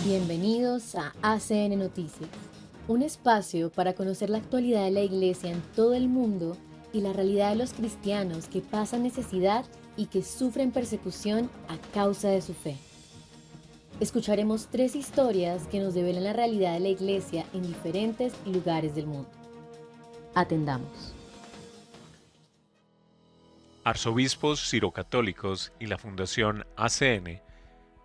Bienvenidos a ACN Noticias, un espacio para conocer la actualidad de la Iglesia en todo el mundo y la realidad de los cristianos que pasan necesidad y que sufren persecución a causa de su fe. Escucharemos 3 historias que nos develan la realidad de la Iglesia en diferentes lugares del mundo. Atendamos. Arzobispos sirocatólicos y la Fundación ACN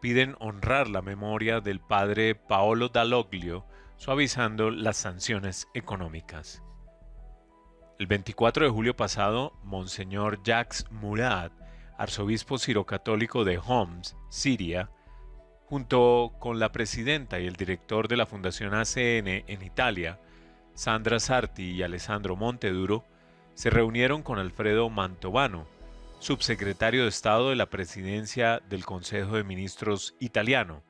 piden honrar la memoria del padre Paolo Dalloglio, suavizando las sanciones económicas. El 24 de julio pasado, Monseñor Jacques Murat, arzobispo sirocatólico de Homs, Siria, junto con la presidenta y el director de la Fundación ACN en Italia, Sandra Sarti y Alessandro Monteduro, se reunieron con Alfredo Mantovano, subsecretario de Estado de la Presidencia del Consejo de Ministros italiano.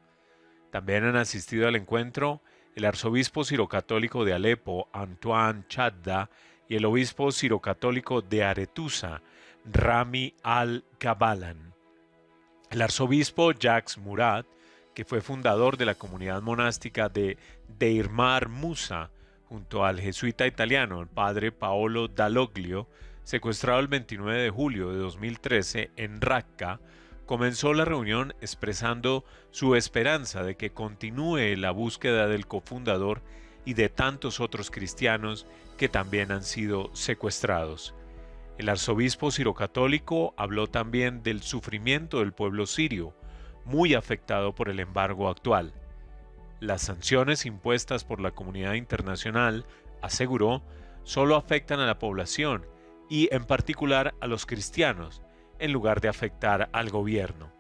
También han asistido al encuentro el arzobispo sirocatólico de Alepo, Antoine Chadda, y el obispo sirocatólico de Aretusa, Rami al-Kabalan. El arzobispo Jacques Murat, que fue fundador de la comunidad monástica de Deir Mar Musa, junto al jesuita italiano, el padre Paolo Dalloglio, secuestrado el 29 de julio de 2013 en Raqqa, comenzó la reunión expresando su esperanza de que continúe la búsqueda del cofundador y de tantos otros cristianos que también han sido secuestrados. El arzobispo sirocatólico habló también del sufrimiento del pueblo sirio, muy afectado por el embargo actual. Las sanciones impuestas por la comunidad internacional, aseguró, solo afectan a la población y en particular a los cristianos, en lugar de afectar al gobierno.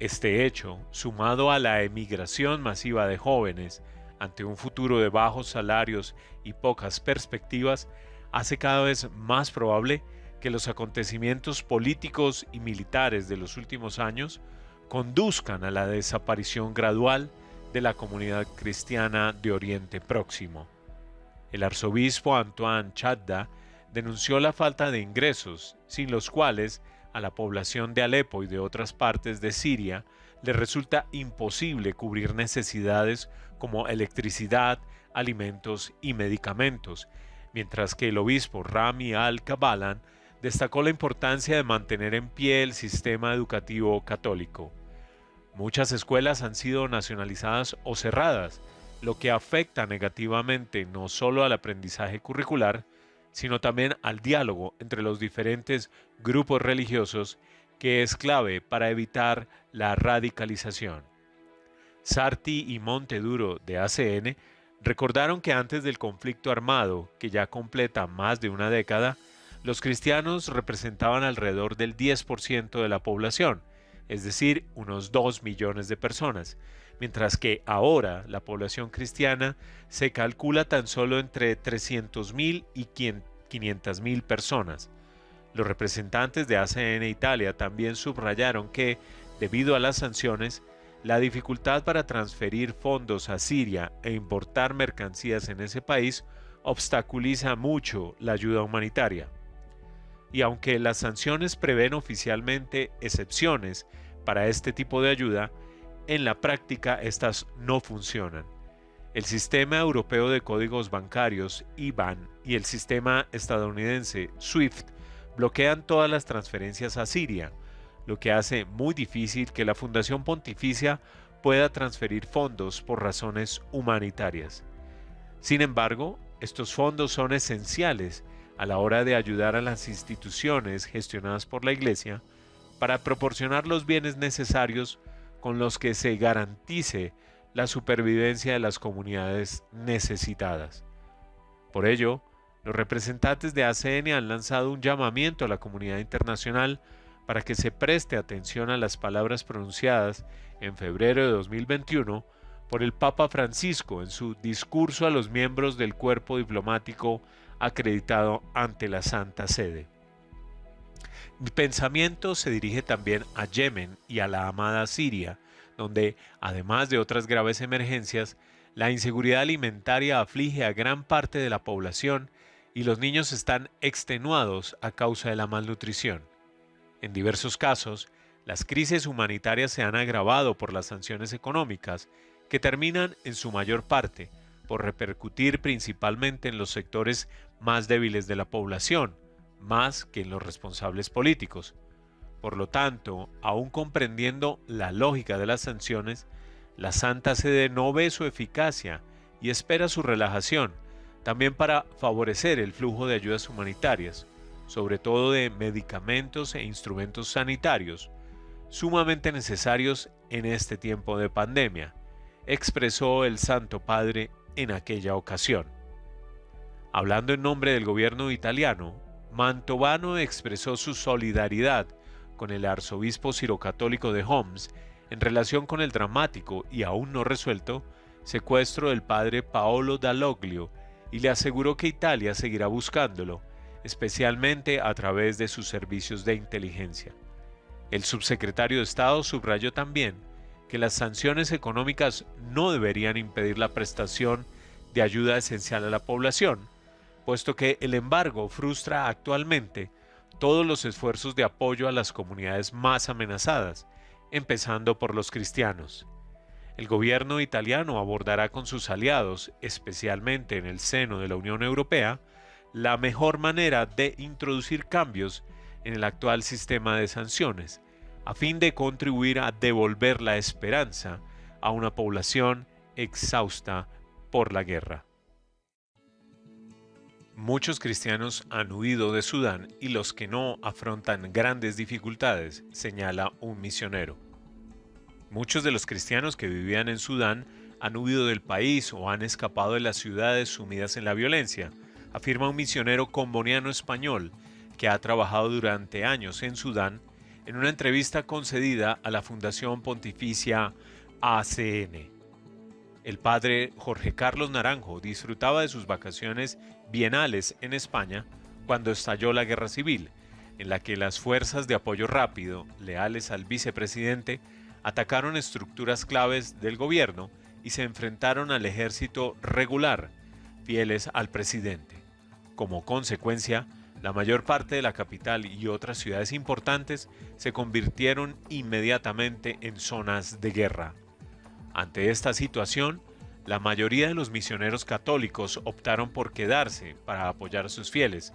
Este hecho, sumado a la emigración masiva de jóvenes ante un futuro de bajos salarios y pocas perspectivas, hace cada vez más probable que los acontecimientos políticos y militares de los últimos años conduzcan a la desaparición gradual de la comunidad cristiana de Oriente Próximo. El arzobispo Antoine Chadda denunció la falta de ingresos, sin los cuales a la población de Alepo y de otras partes de Siria le resulta imposible cubrir necesidades como electricidad, alimentos y medicamentos, mientras que el obispo Rami al-Kabalan destacó la importancia de mantener en pie el sistema educativo católico. Muchas escuelas han sido nacionalizadas o cerradas, lo que afecta negativamente no solo al aprendizaje curricular, sino también al diálogo entre los diferentes grupos religiosos, que es clave para evitar la radicalización. Sarti y Monteduro de ACN recordaron que antes del conflicto armado, que ya completa más de una década, los cristianos representaban alrededor del 10% de la población, es decir, unos 2 millones de personas, mientras que ahora la población cristiana se calcula tan solo entre 300.000 y 500.000 personas. Los representantes de ACN Italia también subrayaron que, debido a las sanciones, la dificultad para transferir fondos a Siria e importar mercancías en ese país obstaculiza mucho la ayuda humanitaria. Y aunque las sanciones prevén oficialmente excepciones para este tipo de ayuda, en la práctica estas no funcionan. El sistema europeo de códigos bancarios, IBAN, y el sistema estadounidense SWIFT bloquean todas las transferencias a Siria, lo que hace muy difícil que la Fundación Pontificia pueda transferir fondos por razones humanitarias. Sin embargo, estos fondos son esenciales a la hora de ayudar a las instituciones gestionadas por la Iglesia para proporcionar los bienes necesarios con los que se garantice la supervivencia de las comunidades necesitadas. Por ello, los representantes de ACN han lanzado un llamamiento a la comunidad internacional para que se preste atención a las palabras pronunciadas en febrero de 2021 por el Papa Francisco en su discurso a los miembros del cuerpo diplomático acreditado ante la Santa Sede. Mi pensamiento se dirige también a Yemen y a la amada Siria, donde, además de otras graves emergencias, la inseguridad alimentaria aflige a gran parte de la población y los niños están extenuados a causa de la malnutrición. En diversos casos, las crisis humanitarias se han agravado por las sanciones económicas que terminan en su mayor parte por repercutir principalmente en los sectores más débiles de la población, más que en los responsables políticos. Por lo tanto, aun comprendiendo la lógica de las sanciones, la Santa Sede no ve su eficacia y espera su relajación, también para favorecer el flujo de ayudas humanitarias, sobre todo de medicamentos e instrumentos sanitarios, sumamente necesarios en este tiempo de pandemia, expresó el Santo Padre en aquella ocasión. Hablando en nombre del gobierno italiano, Mantovano expresó su solidaridad con el arzobispo sirocatólico de Homs en relación con el dramático y aún no resuelto secuestro del padre Paolo Dalloglio y le aseguró que Italia seguirá buscándolo, especialmente a través de sus servicios de inteligencia. El subsecretario de Estado subrayó también que las sanciones económicas no deberían impedir la prestación de ayuda esencial a la población, puesto que el embargo frustra actualmente todos los esfuerzos de apoyo a las comunidades más amenazadas, empezando por los cristianos. El gobierno italiano abordará con sus aliados, especialmente en el seno de la Unión Europea, la mejor manera de introducir cambios en el actual sistema de sanciones, a fin de contribuir a devolver la esperanza a una población exhausta por la guerra. Muchos cristianos han huido de Sudán y los que no afrontan grandes dificultades, señala un misionero. Muchos de los cristianos que vivían en Sudán han huido del país o han escapado de las ciudades sumidas en la violencia, afirma un misionero comboniano español que ha trabajado durante años en Sudán en una entrevista concedida a la Fundación Pontificia ACN. El padre Jorge Carlos Naranjo disfrutaba de sus vacaciones bienales en España cuando estalló la guerra civil, en la que las fuerzas de apoyo rápido, leales al vicepresidente, atacaron estructuras claves del gobierno y se enfrentaron al ejército regular, fieles al presidente. Como consecuencia, la mayor parte de la capital y otras ciudades importantes se convirtieron inmediatamente en zonas de guerra. Ante esta situación, la mayoría de los misioneros católicos optaron por quedarse para apoyar a sus fieles.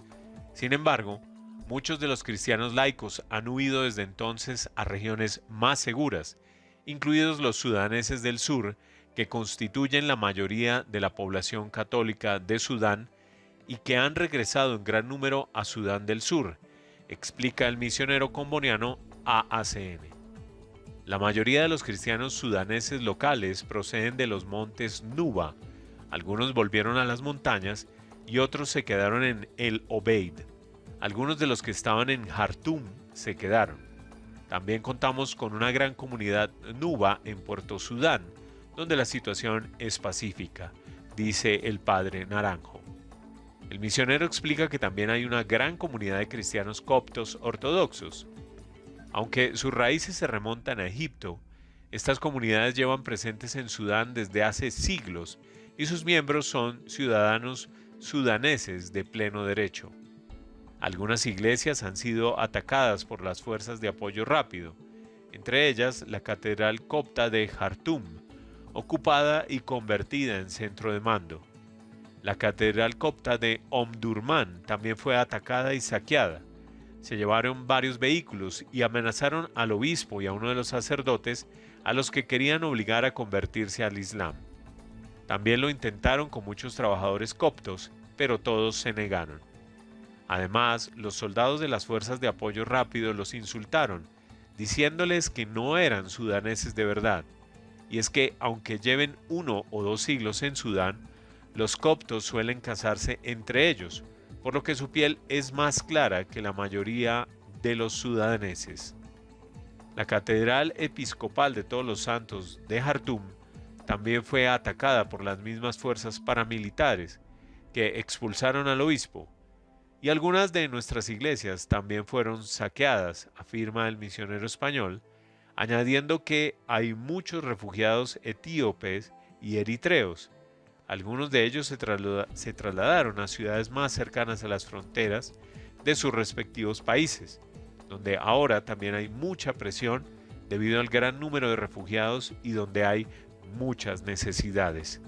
Sin embargo, muchos de los cristianos laicos han huido desde entonces a regiones más seguras, incluidos los sudaneses del sur, que constituyen la mayoría de la población católica de Sudán y que han regresado en gran número a Sudán del Sur, explica el misionero comboniano AACN. La mayoría de los cristianos sudaneses locales proceden de los montes Nuba, algunos volvieron a las montañas y otros se quedaron en El Obeid. Algunos de los que estaban en Jartum se quedaron. También contamos con una gran comunidad Nuba en Puerto Sudán, donde la situación es pacífica, dice el padre Naranjo. El misionero explica que también hay una gran comunidad de cristianos coptos ortodoxos. Aunque sus raíces se remontan a Egipto, estas comunidades llevan presentes en Sudán desde hace siglos y sus miembros son ciudadanos sudaneses de pleno derecho. Algunas iglesias han sido atacadas por las fuerzas de apoyo rápido, entre ellas la Catedral Copta de Jartum, ocupada y convertida en centro de mando. La Catedral Copta de Omdurmán también fue atacada y saqueada. Se llevaron varios vehículos y amenazaron al obispo y a uno de los sacerdotes a los que querían obligar a convertirse al Islam. También lo intentaron con muchos trabajadores coptos, pero todos se negaron. Además, los soldados de las fuerzas de apoyo rápido los insultaron, diciéndoles que no eran sudaneses de verdad. Y es que, aunque lleven 1 o 2 siglos en Sudán, los coptos suelen casarse entre ellos, por lo que su piel es más clara que la mayoría de los sudaneses. La Catedral Episcopal de Todos los Santos de Jartum también fue atacada por las mismas fuerzas paramilitares que expulsaron al obispo, y algunas de nuestras iglesias también fueron saqueadas, afirma el misionero español, añadiendo que hay muchos refugiados etíopes y eritreos. Algunos de ellos se trasladaron a ciudades más cercanas a las fronteras de sus respectivos países, donde ahora también hay mucha presión debido al gran número de refugiados y donde hay muchas necesidades.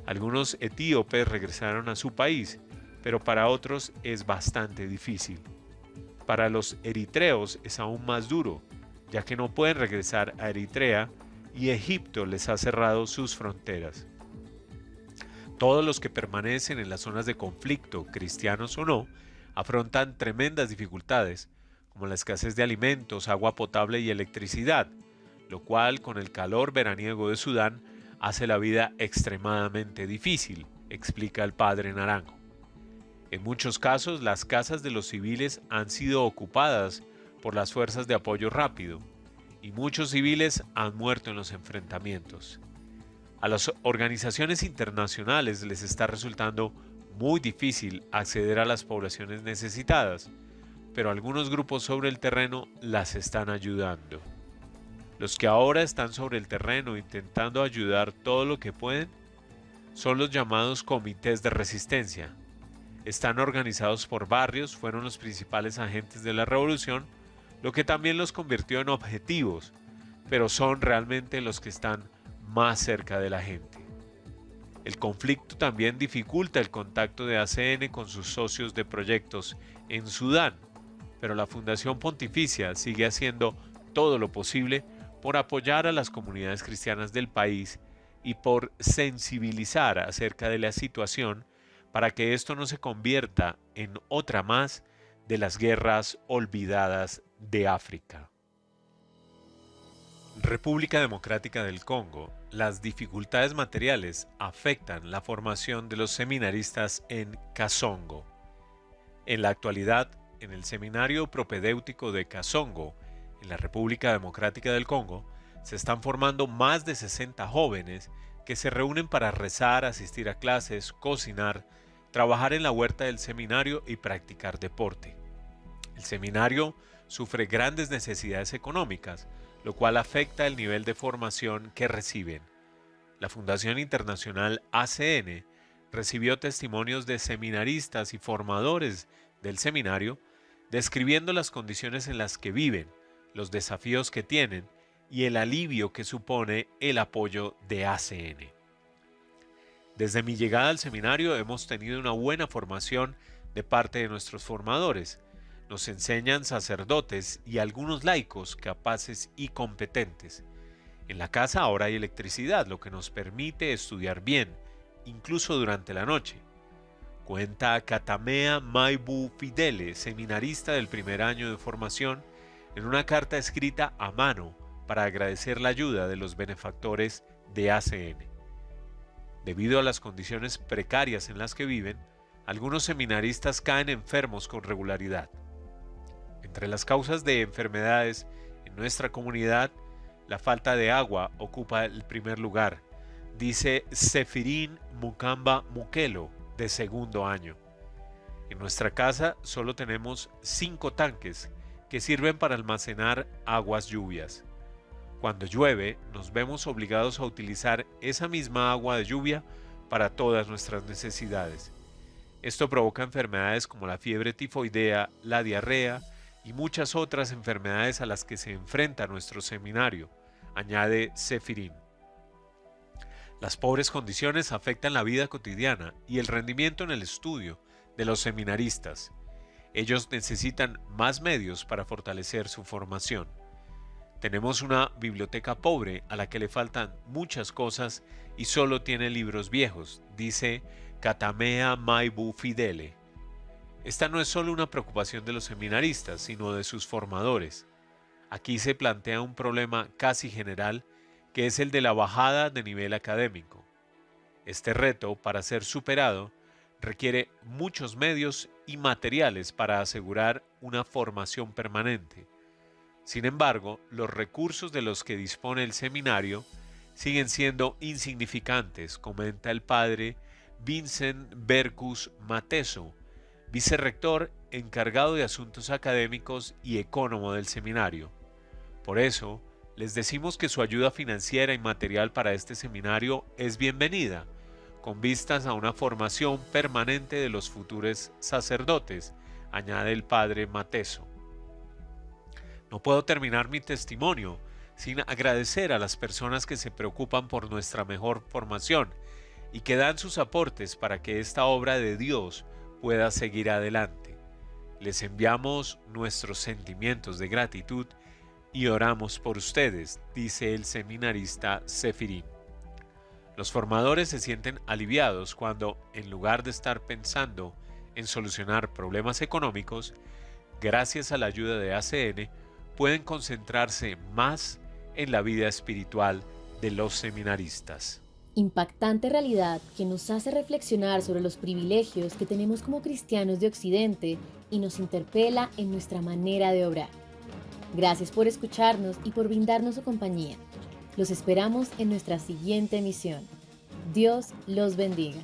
Algunos etíopes regresaron a su país, pero para otros es bastante difícil. Para los eritreos es aún más duro, ya que no pueden regresar a Eritrea y Egipto les ha cerrado sus fronteras. Todos los que permanecen en las zonas de conflicto, cristianos o no, afrontan tremendas dificultades, como la escasez de alimentos, agua potable y electricidad, lo cual con el calor veraniego de Sudán hace la vida extremadamente difícil, explica el padre Naranjo. En muchos casos, las casas de los civiles han sido ocupadas por las fuerzas de apoyo rápido, y muchos civiles han muerto en los enfrentamientos. A las organizaciones internacionales les está resultando muy difícil acceder a las poblaciones necesitadas, pero algunos grupos sobre el terreno las están ayudando. Los que ahora están sobre el terreno intentando ayudar todo lo que pueden son los llamados comités de resistencia. Están organizados por barrios, fueron los principales agentes de la revolución, lo que también los convirtió en objetivos, pero son realmente los que están más cerca de la gente. El conflicto también dificulta el contacto de ACN con sus socios de proyectos en Sudán, pero la Fundación Pontificia sigue haciendo todo lo posible por apoyar a las comunidades cristianas del país y por sensibilizar acerca de la situación para que esto no se convierta en otra más de las guerras olvidadas de África. República Democrática del Congo, las dificultades materiales afectan la formación de los seminaristas en Kasongo. En la actualidad, en el Seminario Propedéutico de Kasongo, en la República Democrática del Congo, se están formando más de 60 jóvenes que se reúnen para rezar, asistir a clases, cocinar, trabajar en la huerta del seminario y practicar deporte. El seminario sufre grandes necesidades económicas, lo cual afecta el nivel de formación que reciben. La Fundación Internacional ACN recibió testimonios de seminaristas y formadores del seminario describiendo las condiciones en las que viven, los desafíos que tienen y el alivio que supone el apoyo de ACN. Desde mi llegada al seminario hemos tenido una buena formación de parte de nuestros formadores. Nos enseñan sacerdotes y algunos laicos capaces y competentes. En la casa ahora hay electricidad, lo que nos permite estudiar bien, incluso durante la noche. Cuenta Katamea Maibu Fidele, seminarista del primer año de formación, en una carta escrita a mano para agradecer la ayuda de los benefactores de ACN. Debido a las condiciones precarias en las que viven, algunos seminaristas caen enfermos con regularidad. Entre las causas de enfermedades en nuestra comunidad, la falta de agua ocupa el primer lugar, dice Sefirin Mukamba Mukelo, de segundo año. En nuestra casa solo tenemos 5 tanques que sirven para almacenar aguas lluvias. Cuando llueve, nos vemos obligados a utilizar esa misma agua de lluvia para todas nuestras necesidades. Esto provoca enfermedades como la fiebre tifoidea, la diarrea y muchas otras enfermedades a las que se enfrenta nuestro seminario, añade Sefirin. Las pobres condiciones afectan la vida cotidiana y el rendimiento en el estudio de los seminaristas. Ellos necesitan más medios para fortalecer su formación. Tenemos una biblioteca pobre a la que le faltan muchas cosas y solo tiene libros viejos, dice Katamea Maibu Fidele. Esta no es solo una preocupación de los seminaristas, sino de sus formadores. Aquí se plantea un problema casi general, que es el de la bajada de nivel académico. Este reto, para ser superado, requiere muchos medios y materiales para asegurar una formación permanente. Sin embargo, los recursos de los que dispone el seminario siguen siendo insignificantes, comenta el padre Vincent Bercus Mateso, vicerrector encargado de asuntos académicos y ecónomo del seminario. Por eso, les decimos que su ayuda financiera y material para este seminario es bienvenida, con vistas a una formación permanente de los futuros sacerdotes, añade el padre Mateso. No puedo terminar mi testimonio sin agradecer a las personas que se preocupan por nuestra mejor formación y que dan sus aportes para que esta obra de Dios pueda seguir adelante. Les enviamos nuestros sentimientos de gratitud y oramos por ustedes, dice el seminarista Sefirín. Los formadores se sienten aliviados cuando, en lugar de estar pensando en solucionar problemas económicos, gracias a la ayuda de ACN, pueden concentrarse más en la vida espiritual de los seminaristas. Impactante realidad que nos hace reflexionar sobre los privilegios que tenemos como cristianos de Occidente y nos interpela en nuestra manera de obrar. Gracias por escucharnos y por brindarnos su compañía. Los esperamos en nuestra siguiente emisión. Dios los bendiga.